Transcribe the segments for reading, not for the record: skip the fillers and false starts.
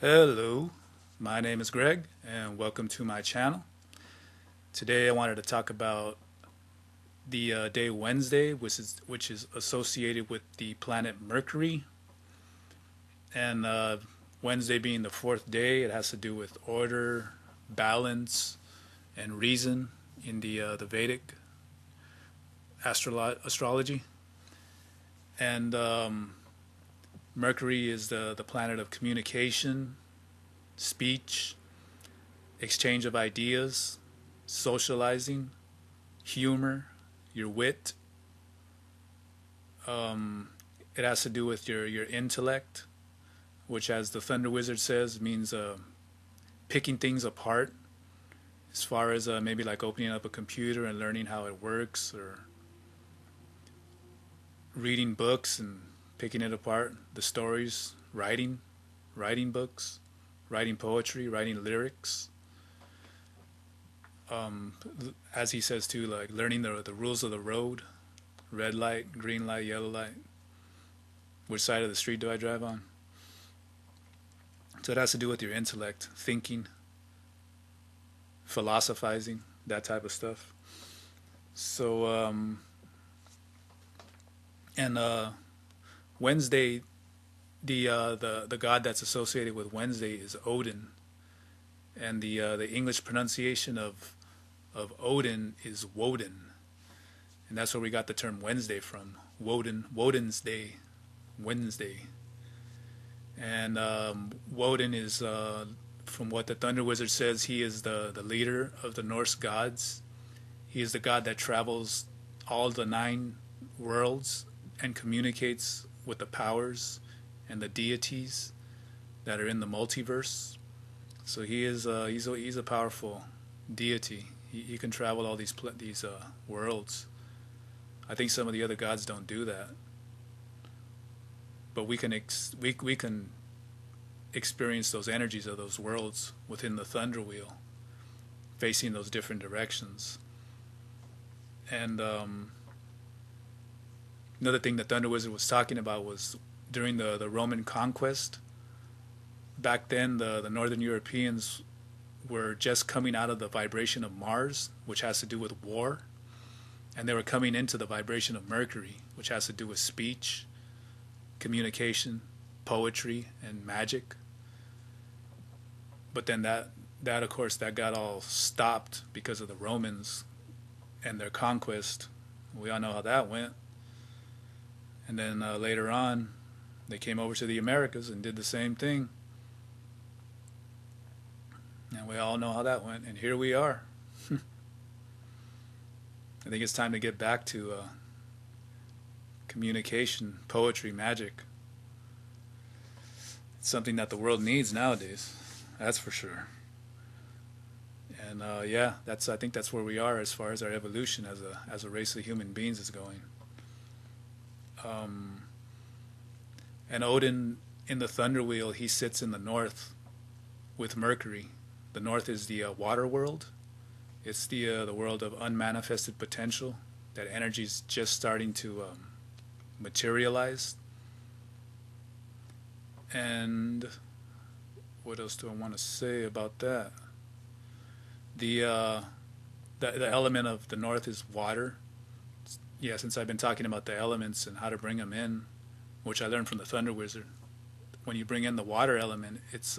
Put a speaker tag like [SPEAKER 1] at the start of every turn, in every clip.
[SPEAKER 1] Hello, my name is Greg, and welcome to my channel. Today, I wanted to talk about the day Wednesday, which is associated with the planet Mercury, and Wednesday being the fourth day, it has to do with order, balance, and reason in the Vedic astrology. And Mercury is the planet of communication, speech, exchange of ideas, socializing, humor, your wit. It has to do with your intellect, which, as the Thunder Wizard says, means picking things apart, as far as maybe like opening up a computer and learning how it works, or reading books and picking it apart, the stories, writing books, writing poetry, writing lyrics. As he says too, like learning the rules of the road, red light, green light, yellow light. Which side of the street do I drive on? So it has to do with your intellect, thinking, philosophizing, that type of stuff. So, and Wednesday, the god that's associated with Wednesday is Odin, and the English pronunciation of Odin is Woden, and that's where we got the term Wednesday from. Woden's day, Wednesday, and Woden is, from what the Thunder Wizard says, he is the leader of the Norse gods. He is the god that travels all the 9 worlds and communicates with the powers and the deities that are in the multiverse. So he's a powerful deity. He can travel all these worlds. I think some of the other gods don't do that, but we can experience those energies of those worlds within the thunder wheel, facing those different directions. And another thing the Thunder Wizard was talking about was during the Roman conquest. Back then, the Northern Europeans were just coming out of the vibration of Mars, which has to do with war, and they were coming into the vibration of Mercury, which has to do with speech, communication, poetry, and magic. But then that of course, that got all stopped because of the Romans and their conquest. We all know how that went. And then later on, they came over to the Americas and did the same thing. And we all know how that went. And here we are. I think it's time to get back to communication, poetry, magic. It's something that the world needs nowadays. That's for sure. And yeah, I think that's where we are as far as our evolution as a race of human beings is going. And Odin in the Thunder Wheel, he sits in the north with Mercury. The north is the water world. It's the world of unmanifested potential. That energy is just starting to materialize. And what else do I want to say about that? The element of the north is water. Yeah, since I've been talking about the elements and how to bring them in, which I learned from the Thunder Wizard. When you bring in the water element, it's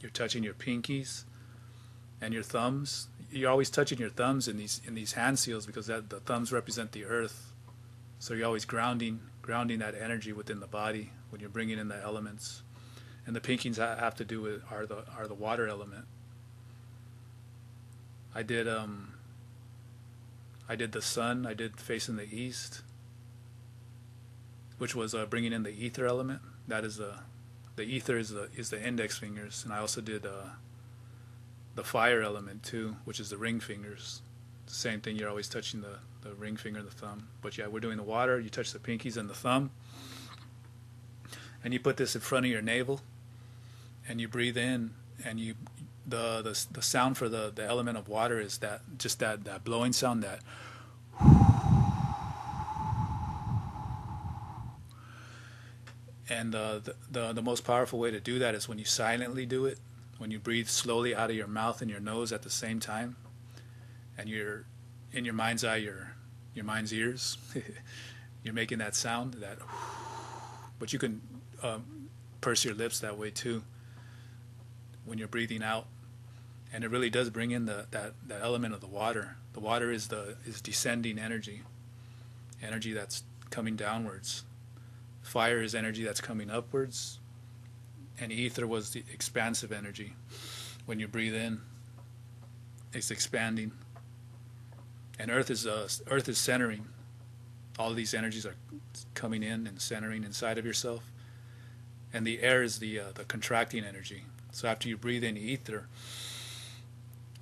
[SPEAKER 1] you're touching your pinkies and your thumbs. You're always touching your thumbs in these hand seals because the thumbs represent the earth. So you're always grounding that energy within the body when you're bringing in the elements. And the pinkies have to do with are the water element. I did the sun. I did facing the east, which was bringing in the ether element. That is the ether is the index fingers, and I also did the fire element too, which is the ring fingers. It's the same thing. You're always touching the ring finger and the thumb. But yeah, we're doing the water. You touch the pinkies and the thumb, and you put this in front of your navel, and you breathe in, and the sound for the element of water is that blowing sound, that And the most powerful way to do that is when you silently do it, when you breathe slowly out of your mouth and your nose at the same time, and you're in your mind's eye, your mind's ears, you're making that sound, that. But you can purse your lips that way too when you're breathing out, and it really does bring in that element of the water. The water is descending energy that's coming downwards. Fire is energy that's coming upwards, and ether was the expansive energy. When you breathe in, it's expanding, and earth is centering. All of these energies are coming in and centering inside of yourself, and the air is the contracting energy. So after you breathe in ether,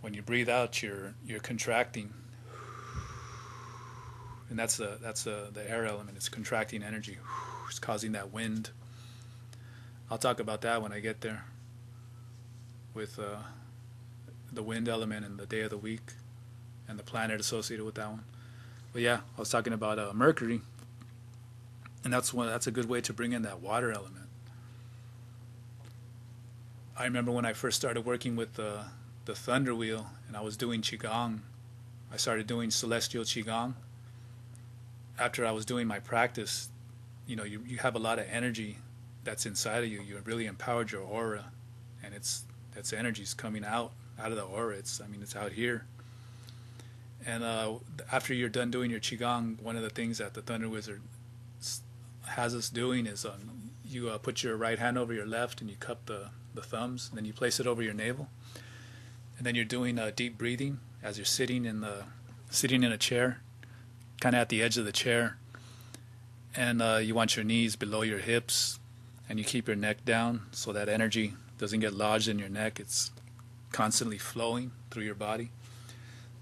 [SPEAKER 1] when you breathe out, you're contracting, and that's the air element. It's contracting energy. It's causing that wind. I'll talk about that when I get there, with the wind element and the day of the week and the planet associated with that one. But yeah, I was talking about Mercury, and that's a good way to bring in that water element. I remember when I first started working with the Thunder Wheel, and I was doing Qigong. I started doing celestial Qigong. After I was doing my practice, you have a lot of energy that's inside of you. You really empowered your aura, and that's energy's coming out of the aura. It's out here. And after you're done doing your Qigong, one of the things that the Thunder Wizard has us doing is you put your right hand over your left and you cup the thumbs, and then you place it over your navel, and then you're doing deep breathing as you're sitting in a chair, kind of at the edge of the chair, and you want your knees below your hips, and you keep your neck down so that energy doesn't get lodged in your neck. It's constantly flowing through your body.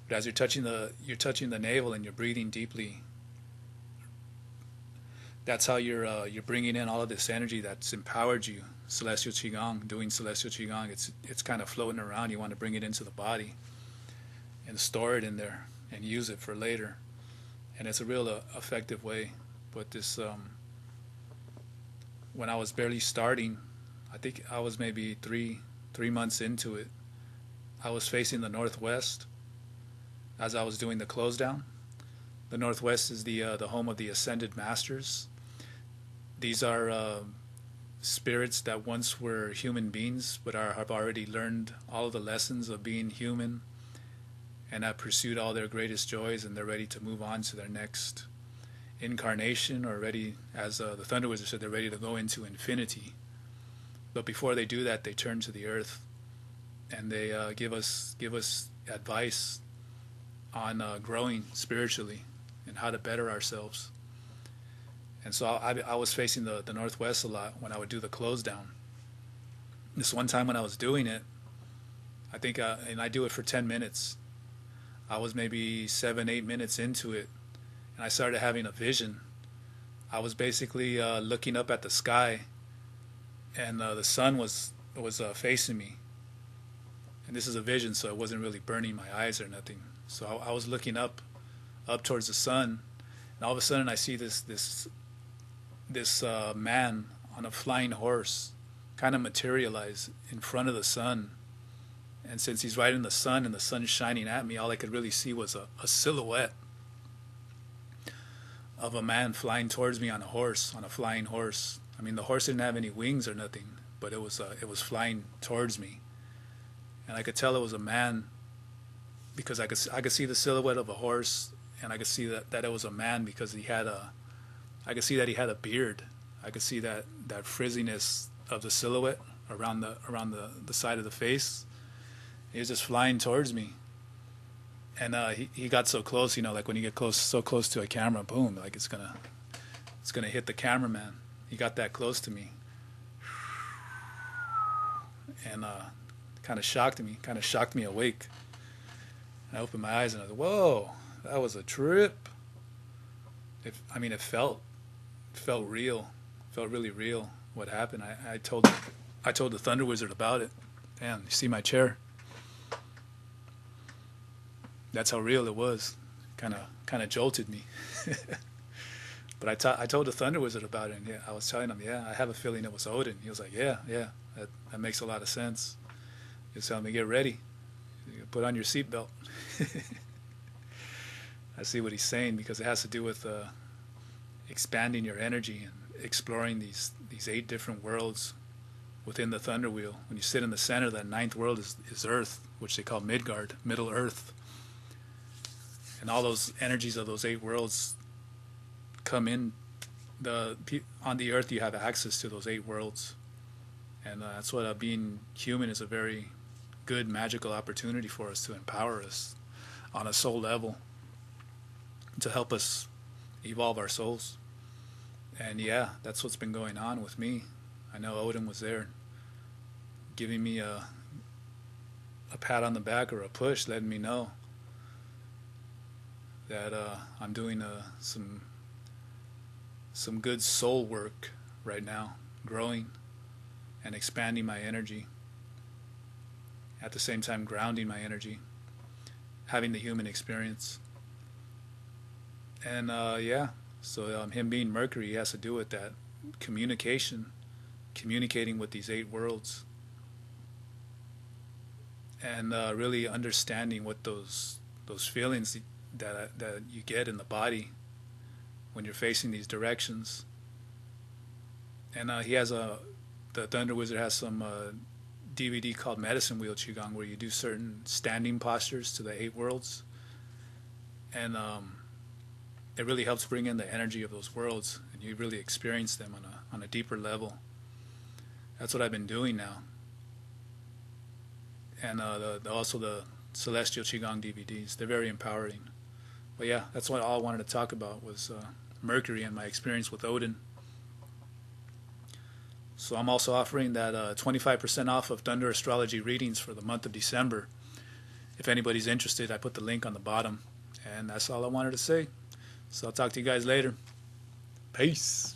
[SPEAKER 1] But as you're touching the navel and you're breathing deeply, that's how you're bringing in all of this energy that's empowered you. Celestial Qigong, doing Celestial Qigong, it's kind of floating around. You want to bring it into the body and store it in there and use it for later. And it's a real effective way. But this, when I was barely starting, I think I was maybe three months into it, I was facing the northwest as I was doing the close down. The northwest is the home of the ascended masters. These are spirits that once were human beings, but have already learned all of the lessons of being human, and have pursued all their greatest joys, and they're ready to move on to their next incarnation, or ready, as the Thunder Wizard said, they're ready to go into infinity. But before they do that, they turn to the earth, and they give us advice on growing spiritually and how to better ourselves. And so I was facing the northwest a lot when I would do the close down. This one time when I was doing it, I think, and I do it for 10 minutes, I was maybe 7-8 minutes into it, and I started having a vision. I was basically looking up at the sky, and the sun was facing me. And this is a vision, so it wasn't really burning my eyes or nothing. So I was looking up towards the sun, and all of a sudden I see this man on a flying horse kind of materialize in front of the sun. And since he's right in the sun and the sun's shining at me, all I could really see was a silhouette of a man flying towards me on a flying horse. I mean, the horse didn't have any wings or nothing, but it was flying towards me. And I could tell it was a man because I could see the silhouette of a horse, and I could see that it was a man because I could see that he had a beard. I could see that frizziness of the silhouette around the side of the face. He was just flying towards me, and he got so close, like when you get so close to a camera, boom, like it's gonna hit the cameraman. He got that close to me, and kind of shocked me awake. And I opened my eyes and I was like, "Whoa, that was a trip." It felt real, felt really real. What happened? I told the Thunder Wizard about it. Damn, you see my chair? That's how real it was. Kind of jolted me. But I told the Thunder Wizard about it, and yeah, I was telling him, yeah, I have a feeling it was Odin. He was like, yeah, that makes a lot of sense. He was telling me, get ready, put on your seatbelt. I see what he's saying, because it has to do with expanding your energy and exploring these 8 different worlds within the Thunder Wheel. When you sit in the center, that 9th world is Earth, which they call Midgard, Middle Earth. And all those energies of those 8 worlds come in. On the Earth, you have access to those 8 worlds. And that's what being human is, a very good magical opportunity for us, to empower us on a soul level, to help us evolve our souls. And yeah, that's what's been going on with me. I know Odin was there giving me a pat on the back, or a push, letting me know that I'm doing some good soul work right now, growing and expanding my energy, at the same time grounding my energy, having the human experience. And yeah, so him being Mercury, he has to do with that communicating with these 8 worlds, and really understanding what those feelings that you get in the body when you're facing these directions. And the Thunder Wizard has some DVD called Medicine Wheel Qigong, where you do certain standing postures to the 8 worlds, and it really helps bring in the energy of those worlds, and you really experience them on a deeper level. That's what I've been doing now. And also the Celestial Qigong DVDs, they're very empowering. But yeah, that's what all I wanted to talk about, was Mercury and my experience with Odin. So I'm also offering that 25% off of Thunder Astrology readings for the month of December. If anybody's interested, I put the link on the bottom. And that's all I wanted to say. So I'll talk to you guys later. Peace.